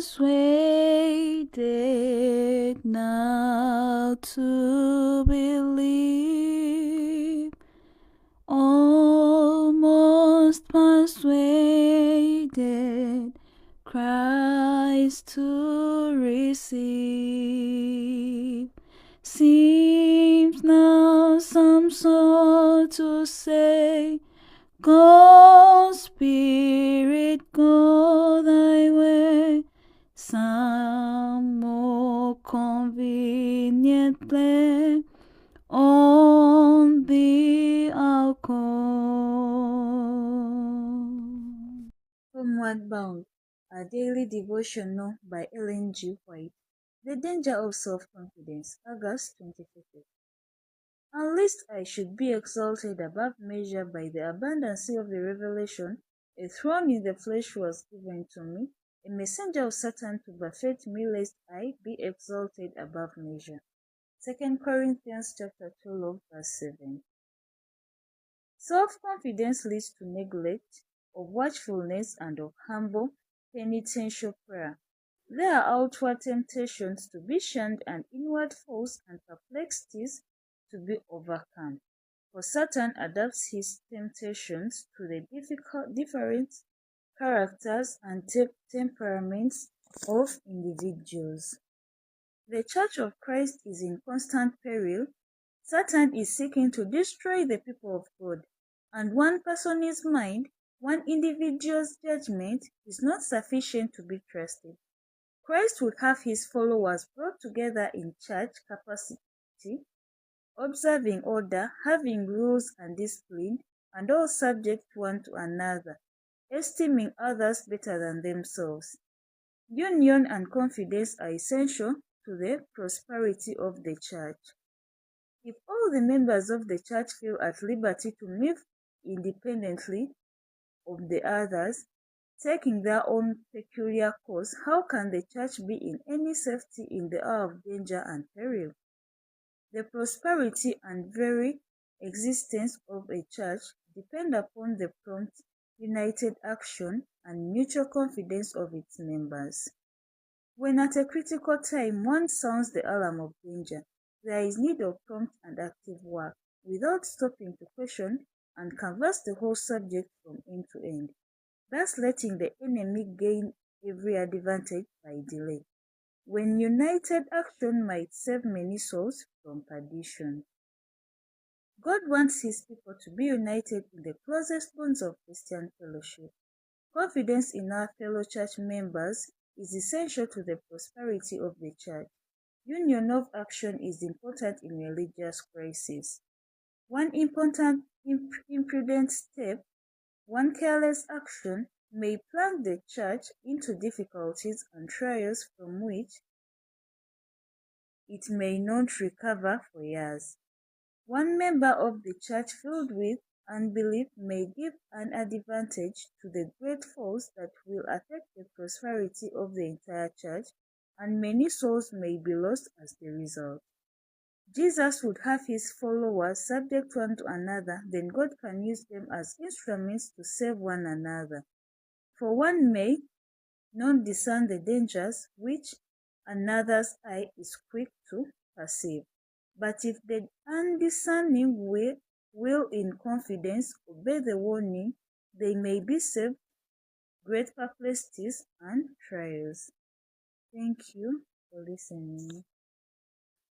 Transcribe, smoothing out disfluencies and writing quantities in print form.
persuaded now to believe, almost persuaded Christ to receive. Seems now some sort to say, Go, Spirit, go thy way. Some more convenient play on the I'll call. Homeward Bound, a daily devotional by Ellen G. White. The Danger of Self-Confidence, August 25th. Unless I should be exalted above measure by the abundance of the revelation, a throne in the flesh was given to me, a messenger of Satan to buffet me lest I be exalted above measure. 2 Corinthians chapter 12, verse 7. Self-confidence leads to neglect of watchfulness and of humble, penitential prayer. There are outward temptations to be shunned and inward foes and perplexities to be overcome. For Satan adapts his temptations to the different characters and temperaments of individuals. The Church of Christ is in constant peril. Satan is seeking to destroy the people of God, and one person's mind, one individual's judgment is not sufficient to be trusted. Christ would have his followers brought together in church capacity, observing order, having rules and discipline, and all subject one to another, esteeming others better than themselves. Union and confidence are essential to the prosperity of the church. If all the members of the church feel at liberty to move independently of the others, taking their own peculiar course, how can the church be in any safety in the hour of danger and peril? The prosperity and very existence of a church depend upon the prompt, united action and mutual confidence of its members. When at a critical time one sounds the alarm of danger, there is need of prompt and active work, without stopping to question and canvass the whole subject from end to end, thus letting the enemy gain every advantage by delay, when united action might save many souls from perdition. God wants his people to be united in the closest bonds of Christian fellowship. Confidence in our fellow church members is essential to the prosperity of the church. Union of action is important in religious crisis. One important imprudent step, one careless action, may plunge the church into difficulties and trials from which it may not recover for years. One member of the church filled with unbelief may give an advantage to the great force that will affect the prosperity of the entire church, and many souls may be lost as the result. Jesus would have his followers subject one to another, then God can use them as instruments to save one another. For one may not discern the dangers which another's eye is quick to perceive. But if the undiscerning will in confidence obey the warning, they may be saved great perplexities and trials. Thank you for listening.